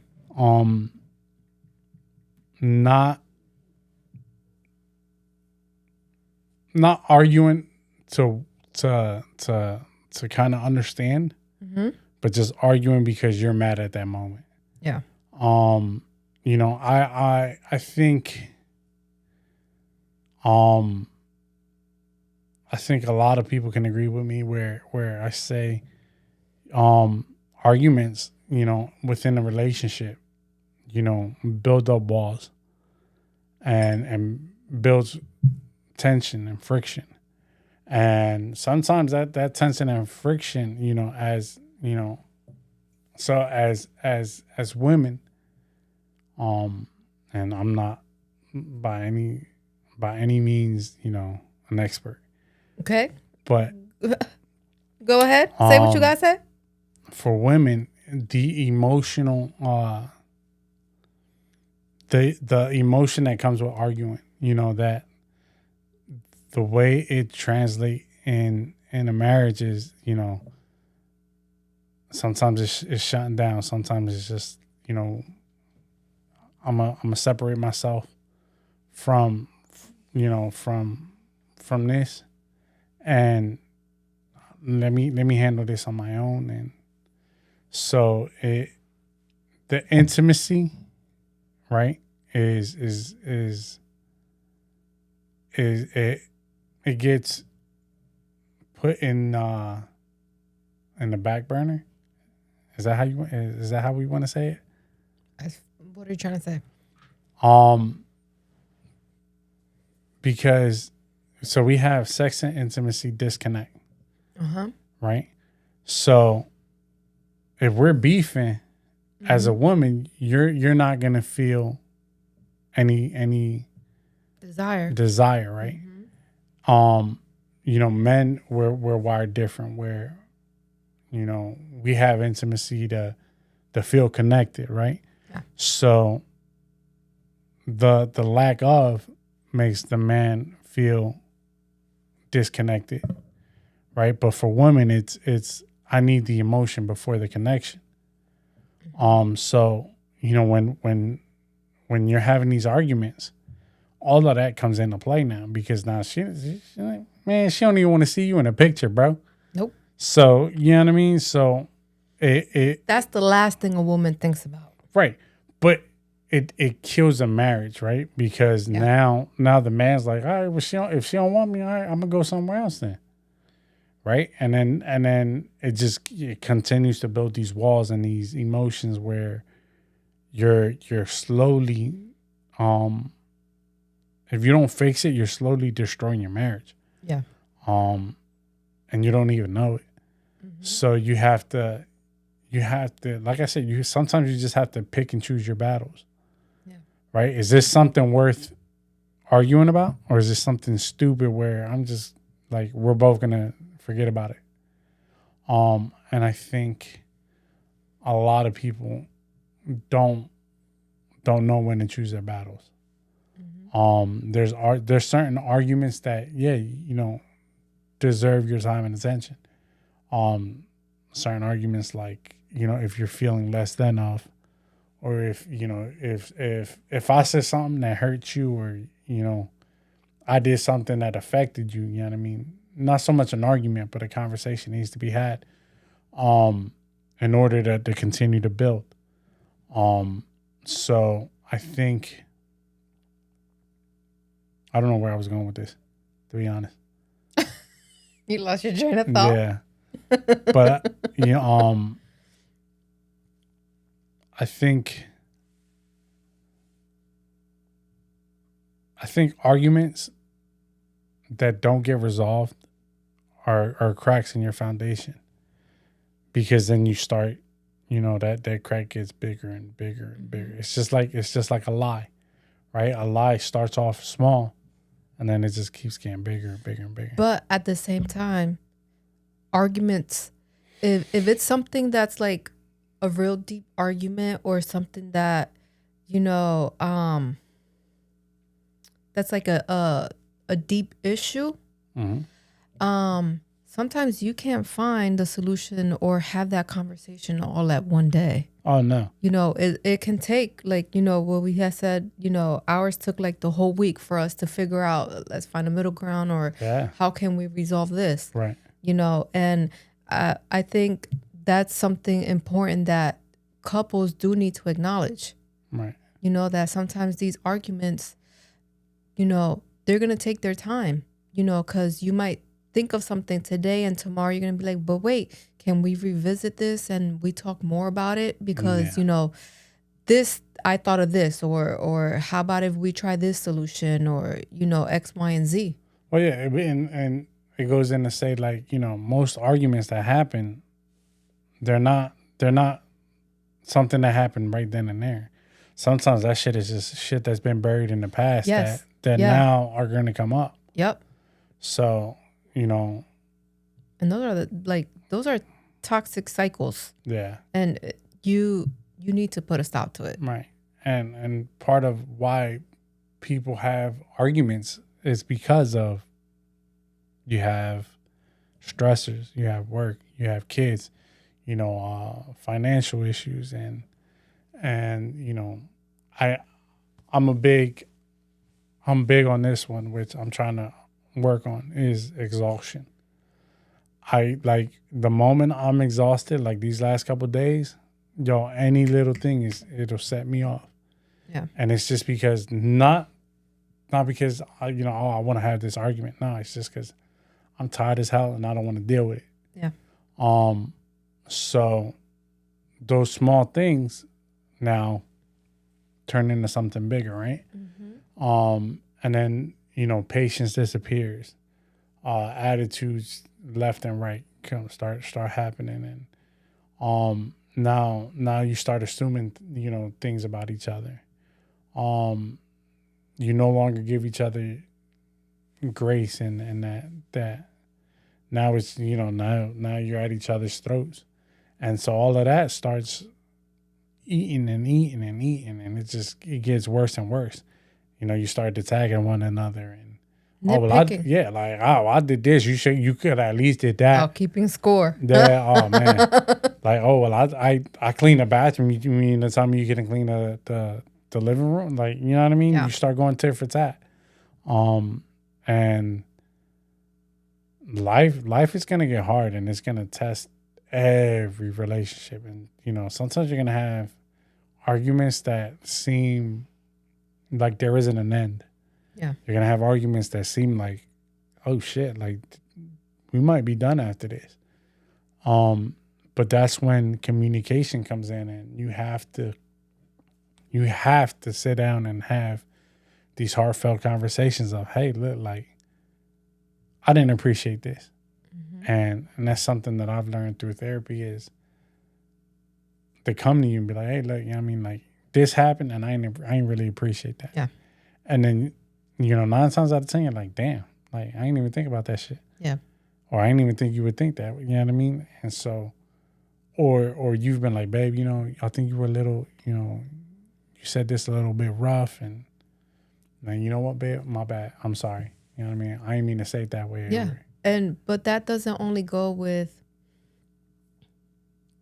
Not arguing to kind of understand, but just arguing because you're mad at that moment. Yeah. I think a lot of people can agree with me where I say arguments, within a relationship, build up walls and builds tension and friction. And sometimes that tension and friction, as women, and and I'm not by any means, an expert. Okay. But go ahead. Say what you gotta say. For women, the emotional the emotion that comes with arguing, that the way it translates in a marriage is, sometimes it's shutting down. Sometimes it's just, I'm gonna separate myself from, from this, and let me handle this on my own. And so the intimacy, right, is it gets put in the back burner. Is that how we want to say it? What are you trying to say? Because so we have sex and intimacy disconnect. Right? So if we're beefing as a woman, you're not gonna feel any desire, right? Men we're wired different, where we have intimacy to feel connected, right? Yeah. So the lack of makes the man feel disconnected, right? But for women, it's I need the emotion before the connection. So when you're having these arguments, all of that comes into play now, because now she don't even want to see you in a picture, bro. Nope. So you know what I mean. So that's the last thing a woman thinks about, right? But it kills a marriage, right? Because now the man's like, all right, well, if she don't want me, all right, I'm gonna go somewhere else then. Right. And then it continues to build these walls and these emotions where you're slowly, if you don't fix it, you're slowly destroying your marriage. Yeah. And you don't even know it. So you have to, like I said, sometimes you just have to pick and choose your battles. Yeah. Right. Is this something worth arguing about, or is this something stupid where I'm just like, we're both going to forget about it? And I think a lot of people don't know when to choose their battles. There's certain arguments that deserve your time and attention. Certain arguments, like if you're feeling less than of, or if I said something that hurt you, or I did something that affected you, you know what I mean? Not so much an argument, but a conversation needs to be had in order to continue to build. So I think, I don't know where I was going with this, to be honest. You lost your train of thought? Yeah. But, I think arguments that don't get resolved are cracks in your foundation, because then you start, that crack gets bigger and bigger and bigger. It's just like a lie, right? A lie starts off small, and then it just keeps getting bigger and bigger and bigger. But at the same time, arguments, if it's something that's like a real deep argument, or something that that's like a deep issue, sometimes you can't find the solution or have that conversation all at one day. Oh no. It can take, like, what we had said, ours took like the whole week for us to figure out, let's find a middle ground, or how can we resolve this? Right. And I think that's something important that couples do need to acknowledge. Right. That sometimes these arguments, they're going to take their time, because you might think of something today and tomorrow you're going to be like, but wait, can we revisit this and we talk more about it? Because, this, I thought of this, or how about if we try this solution, or, X, Y, and Z. Well, yeah. And it goes in to say, like, most arguments that happen, they're not something that happened right then and there. sometimes that shit is just shit that's been buried in the past Yes. that Yeah. now are going to come up. Yep. So, you know, And those are toxic cycles. yeah. And you need to put a stop to it. Right. And part of why people have arguments is because of you have stressors, you have work, you have kids, you know, financial issues, and you know, I'm big on this one, which I'm trying to work on, is exhaustion. I like the moment I'm exhausted, like these last couple of days, yo, any little thing it'll set me off. Yeah. And it's just because not because I want to have this argument. No, it's just because I'm tired as hell and I don't want to deal with it. Yeah. So those small things now turn into something bigger, right? Mm-hmm. And then, you know, patience disappears. Attitudes left and right start happening, and now you start assuming, you know, things about each other. You no longer give each other grace, and that now it's, you know, now you're at each other's throats, and so all of that starts eating and eating and eating, and it gets worse and worse. You know, you start attacking one another, and I did this. You could at least did that. Oh, keeping score. Yeah. Oh man. Like, oh well, I clean the bathroom. You mean the time you can clean the living room? Like, you know what I mean? Yeah. You start going tit for tat. And life is gonna get hard, and it's gonna test every relationship. And you know, sometimes you're gonna have arguments that seem like there isn't an end. Yeah. You're gonna have arguments that seem like, oh shit, like we might be done after this. But that's when communication comes in, and you have to sit down and have these heartfelt conversations of, hey, look, like I didn't appreciate this. Mm-hmm. And that's something that I've learned through therapy, is to come to you and be like, hey, look, you know what I mean? Like this happened and I ain't really appreciate that. Yeah. And then, you know, 9 times out of 10, you're like, damn, like I ain't even think about that shit. Yeah. Or I ain't even think you would think that, you know what I mean? And so, or you've been like, babe, you know, I think you were a little, you know, you said this a little bit rough, and then, you know what, babe, my bad. I'm sorry. You know what I mean? I didn't mean to say it that way. Yeah. But that doesn't only go with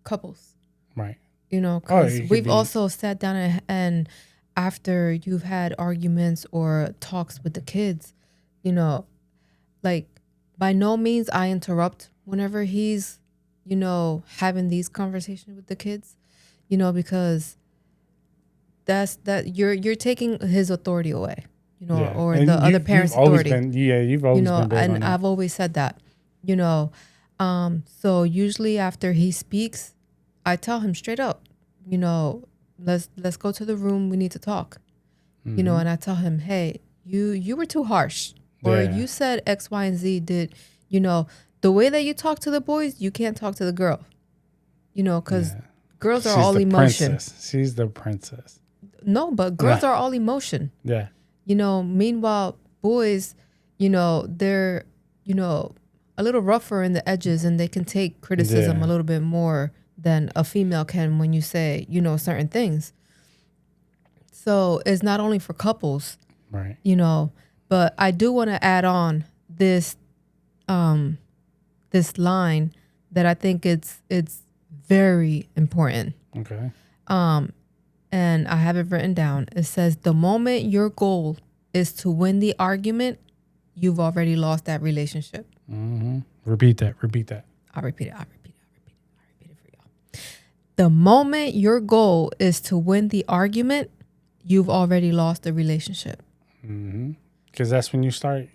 couples. Right. You know, because we've also sat down and after you've had arguments or talks with the kids, you know, like by no means I interrupt whenever he's, you know, having these conversations with the kids, you know, because you're taking his authority away, you know, or and the other parent's authority. You've always been big on that. I've always said that, you know. So usually after he speaks, I tell him straight up, you know, let's go to the room. We need to talk, you know. And I tell him, hey, you were too harsh, or you said X, Y, and Z. Did you know the way that you talk to the boys? You can't talk to the girl, you know, because girls are all emotion. Princess. She's the princess. No, but girls are all emotion. Yeah. You know, meanwhile, boys, you know, they're, you know, a little rougher in the edges, and they can take criticism a little bit more than a female can when you say, you know, certain things. So it's not only for couples, right? You know, but I do want to add on this line that I think it's very important. Okay. And I have it written down. It says, the moment your goal is to win the argument, you've already lost that relationship. Mm-hmm. Repeat that. I'll repeat it for y'all. The moment your goal is to win the argument, you've already lost the relationship. Mm-hmm. Because that's when you start.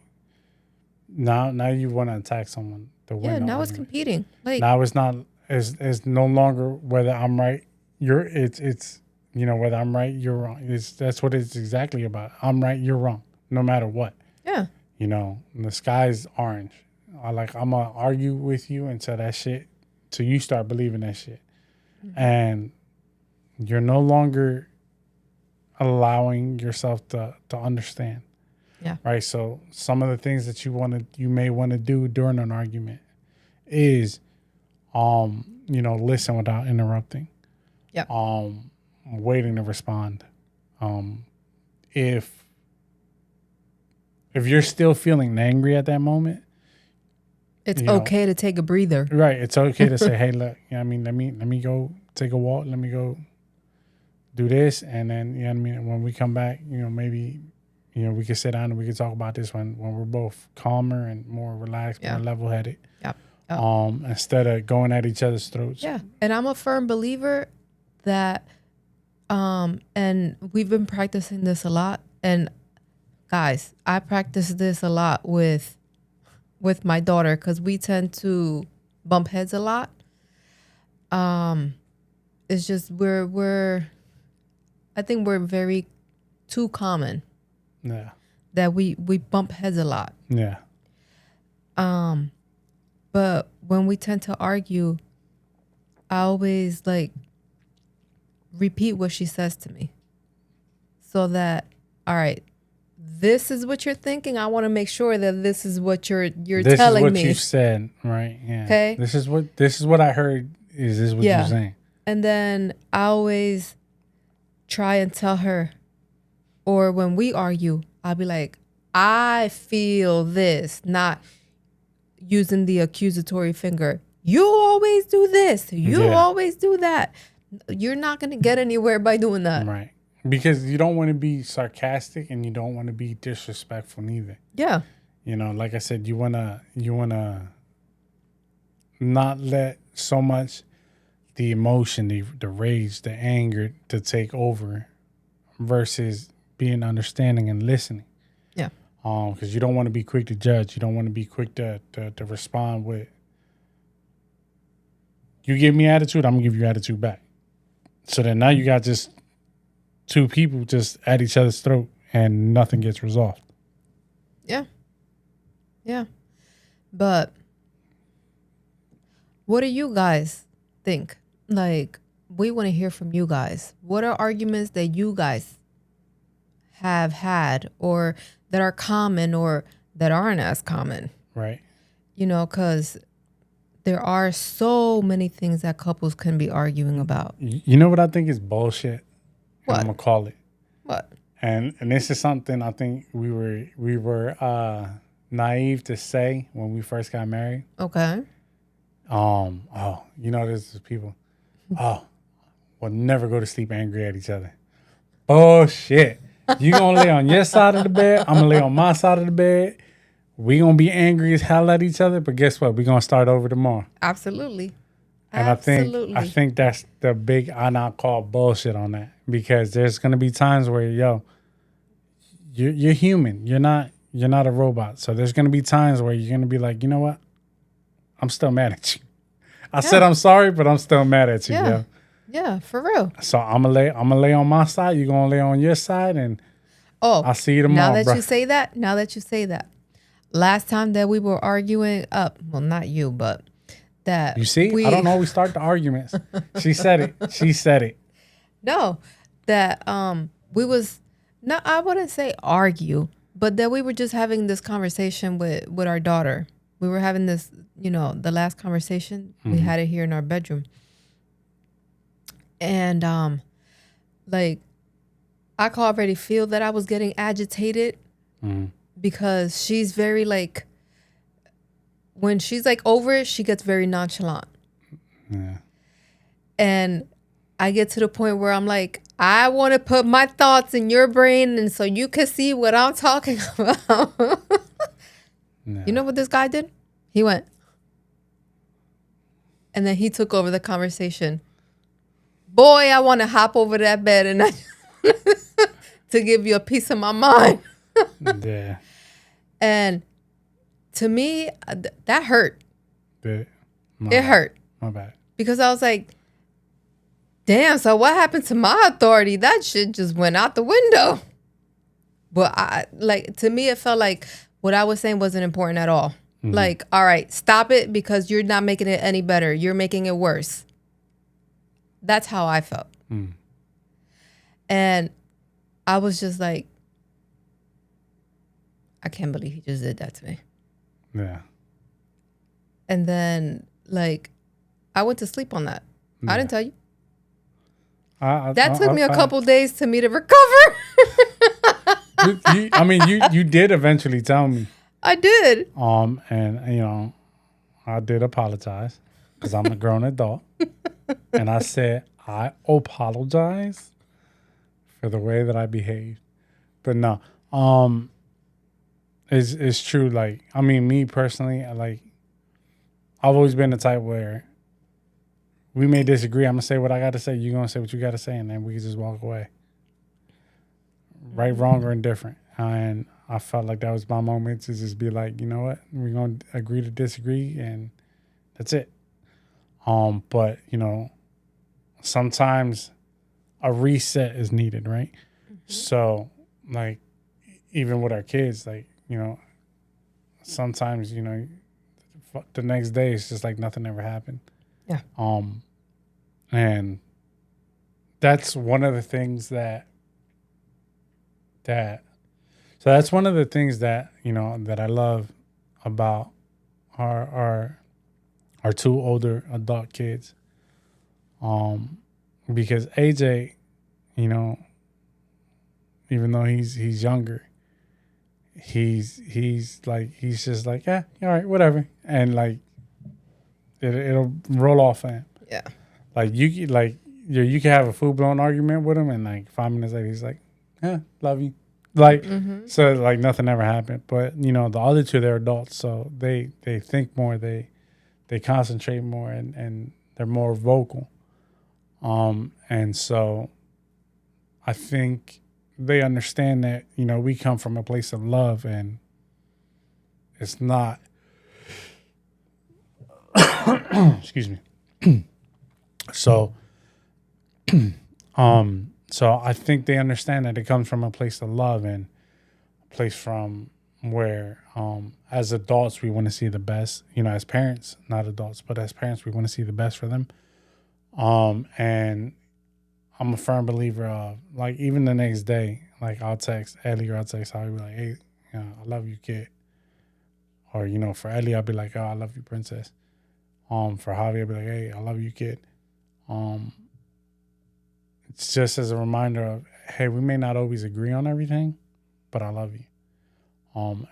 Now you want to attack someone. Now it's competing. Like now it's not. It's no longer whether I'm right. It's you know, whether I'm right, you're wrong. That's what it's exactly about. I'm right, you're wrong, no matter what. Yeah. You know, the sky's orange. I'm gonna argue with you until you start believing that shit. Mm-hmm. And you're no longer allowing yourself to understand. Yeah. Right. So some of the things that you may want to do during an argument is, listen without interrupting. Yeah. Waiting to respond. If you're still feeling angry at that moment, it's okay to take a breather. Right. It's okay to say, hey, look, let me go take a walk. Let me go do this. And then, when we come back, maybe, we can sit down and we can talk about this when we're both calmer and more relaxed, more level headed. Yeah. Instead of going at each other's throats. Yeah. And I'm a firm believer that, and we've been practicing this a lot. And guys, I practice this a lot with my daughter because we tend to bump heads a lot. It's just I think we're very too common. Yeah. That we bump heads a lot. Yeah. But when we tend to argue, I always repeat what she says to me. So that, all right, this is what you're thinking. I want to make sure that this is what you're telling me. This is what you said, right? Yeah. Okay. This is what I heard. Is this what you're saying? And then I always try and tell her, or when we argue, I'll be like, I feel this, not using the accusatory finger. You always do this. You always do that. You're not going to get anywhere by doing that. Right. Because you don't want to be sarcastic and you don't want to be disrespectful neither. Yeah. Like I said, you wanna not let so much the emotion, the rage, the anger to take over versus being understanding and listening. Yeah. Because you don't want to be quick to judge. You don't want to be quick to respond with, you give me attitude, I'm gonna give you attitude back. So then now you got just two people just at each other's throat and nothing gets resolved. Yeah. Yeah. But what do you guys think? We want to hear from you guys. What are arguments that you guys have had or that are common or that aren't as common? Right. Because there are so many things that couples can be arguing about. You know what I think is bullshit? What? I'm gonna call it. What? And this is something I think we were naive to say when we first got married. Okay. There's people. We'll never go to sleep angry at each other. Bullshit. You gonna lay on your side of the bed, I'm gonna lay on my side of the bed. We gonna be angry as hell at each other, but guess what? We gonna start over tomorrow. Absolutely. And I think that's the big I not call bullshit on that, because there's gonna be times where you're human. You're not a robot. So there's gonna be times where you're gonna be like, you know what? I'm still mad at you. I said I'm sorry, but I'm still mad at you. Yeah. Yeah, for real. So I'm gonna lay on my side. You're gonna lay on your side, and I'll see you tomorrow. Now that you say that, last time that we were arguing, well, not you, but that you see, I don't always start the arguments. She said it. No, that we was not. I wouldn't say argue, but that we were just having this conversation with our daughter. We were having this, the last conversation. Mm-hmm. We had it here in our bedroom. And I could already feel that I was getting agitated because she's very when she's over it, she gets very nonchalant. Yeah. And I get to the point where I'm like, I want to put my thoughts in your brain, and so you can see what I'm talking about. No. You know what this guy did? He went, and then he took over the conversation. Boy, I want to hop over that bed and to give you a piece of my mind. Yeah. And to me, that hurt. It hurt. My bad. Because I was like, damn, so what happened to my authority? That shit just went out the window. But to me, it felt like what I was saying wasn't important at all. Mm-hmm. All right, stop it, because you're not making it any better. You're making it worse. That's how I felt. And I was just like, I can't believe he just did that to me. Yeah. And then, like, I went to sleep on that. Yeah. I didn't tell you. That took me a couple days to me to recover. You did eventually tell me. I did. And I did apologize because I'm a grown adult, and I said I apologize for the way that I behaved. But no, it's true. Like, I mean, me personally, like, I've always been the type where we may disagree. I'm gonna say what I got to say. You're gonna say what you got to say, and then we can just walk away. Right, wrong, or indifferent. And I felt like that was my moment to just be like, you know what, we're gonna agree to disagree, and that's it. But sometimes a reset is needed, right? Mm-hmm. So, like, even with our kids, like, sometimes the next day it's just like nothing ever happened. Yeah. And that's one of the things that that's one of the things that that I love about our two older adult kids. Because AJ, even though he's younger, he's just like, yeah, all right, whatever, and like it'll roll off of him. Yeah. Like you can have a full blown argument with him, and like 5 minutes later he's like, yeah, love you. Like, so like nothing ever happened. But the other two, they're adults, so they think more, they concentrate more, and they're more vocal. And so I think they understand that, we come from a place of love, and it's not, excuse me. So I think they understand that it comes from a place of love, and a place from where, as adults, we want to see the best, as parents, not adults, but as parents, we want to see the best for them. And I'm a firm believer of, like, even the next day, like, I'll text Ellie, or I'll text Holly, be like, hey, I love you, kid. Or, for Ellie, I'll be like, oh, I love you, princess. For Javi, I'll be like, hey, I love you, kid. It's just as a reminder of, hey, we may not always agree on everything, but I love you.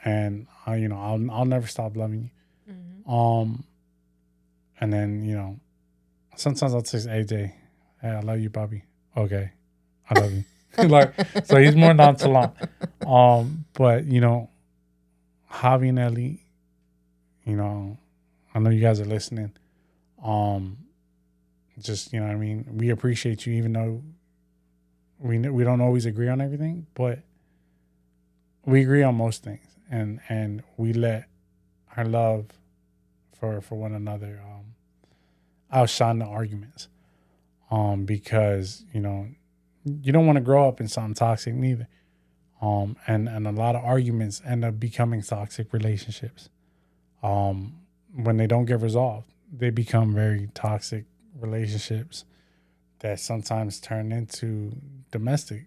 And I'll never stop loving you. Mm-hmm. And then, sometimes I'll text AJ, hey, I love you, Bobby. Okay, I love you. Like, so he's more nonchalant. But Javi and Ellie, I know you guys are listening. Just, what I mean? We appreciate you, even though we don't always agree on everything, but we agree on most things, and we let our love for one another outshine the arguments. Because you don't want to grow up in something toxic neither. And a lot of arguments end up becoming toxic relationships. When they don't get resolved, they become very toxic relationships that sometimes turn into domestic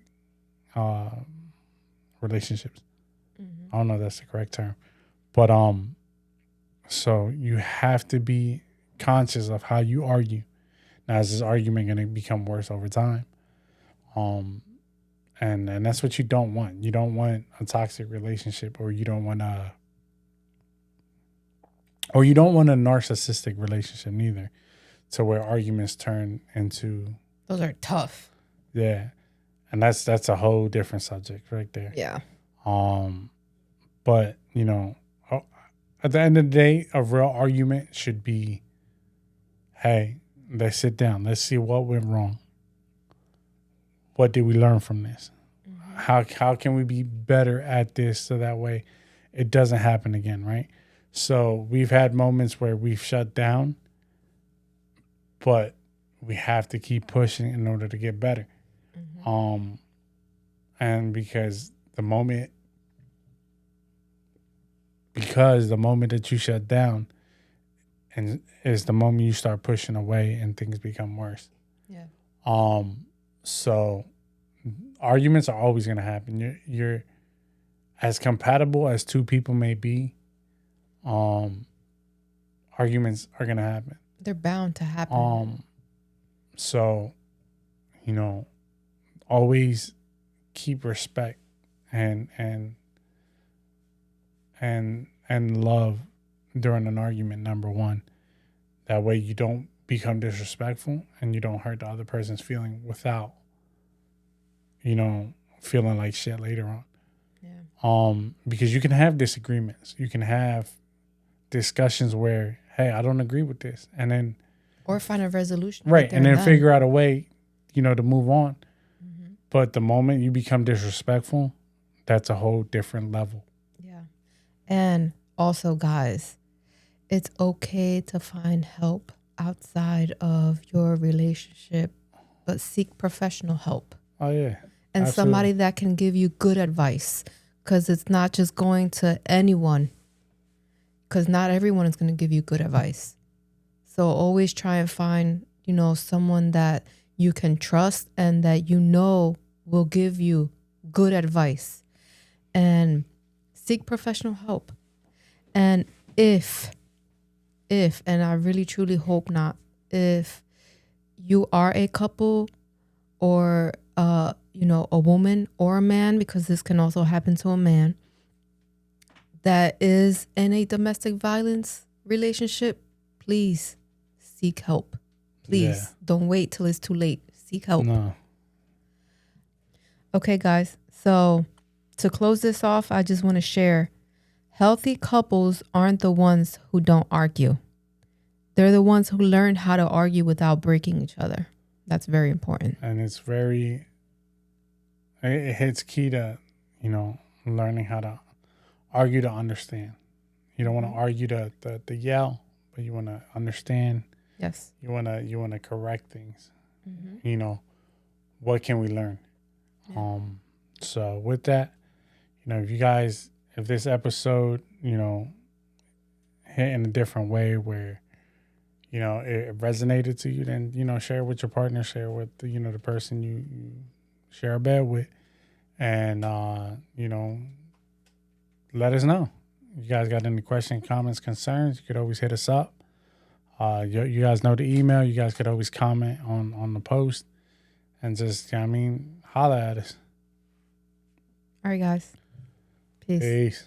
relationships. Mm-hmm. I don't know if that's the correct term, but so you have to be conscious of how you argue. Now, is this argument going to become worse over time? And that's what you don't want. You don't want a toxic relationship, or you don't want a narcissistic relationship neither, to where arguments turn into. Those are tough. Yeah, and that's a whole different subject right there. Yeah. But at the end of the day, a real argument should be, hey, let's sit down. Let's see what went wrong. What did we learn from this? Mm-hmm. How can we be better at this, so that way it doesn't happen again, right? So we've had moments where we've shut down, but we have to keep pushing in order to get better. Mm-hmm. And because the moment that you shut down, and is the moment you start pushing away, and things become worse. Yeah. So arguments are always going to happen. You're as compatible as two people may be. Arguments are going to happen. They're bound to happen. So, always keep respect and love during an argument, number one. That way you don't become disrespectful and you don't hurt the other person's feeling without, feeling like shit later on. Yeah. Because you can have disagreements. You can have discussions where, hey, I don't agree with this. And then or find a resolution. Right. And then figure out a way, to move on. Mm-hmm. But the moment you become disrespectful, that's a whole different level. Yeah. And also, guys, it's okay to find help outside of your relationship, but seek professional help. Oh, yeah. And absolutely. Somebody that can give you good advice, because it's not just going to anyone, because not everyone is going to give you good advice. So always try and find, someone that you can trust and that will give you good advice, and seek professional help. And if, and I really truly hope not, if you are a couple or, a woman or a man, because this can also happen to a man, that is in a domestic violence relationship, please seek help. Please don't wait till it's too late. Seek help. No. Okay, guys. So to close this off, I just want to share, healthy couples aren't the ones who don't argue. They're the ones who learn how to argue without breaking each other. That's very important. And it hits key to, learning how to argue to understand. You don't want to argue to yell, but you want to understand. Yes. You want to correct things. Mm-hmm. What can we learn? Yeah. So with that, if this episode, hit in a different way where, it resonated to you, then, share it with your partner, share with, the person you share a bed with, and, let us know. You guys got any questions, comments, concerns, you could always hit us up. You guys know the email. You guys could always comment on the post and just, holler at us. All right, guys. Peace. Peace.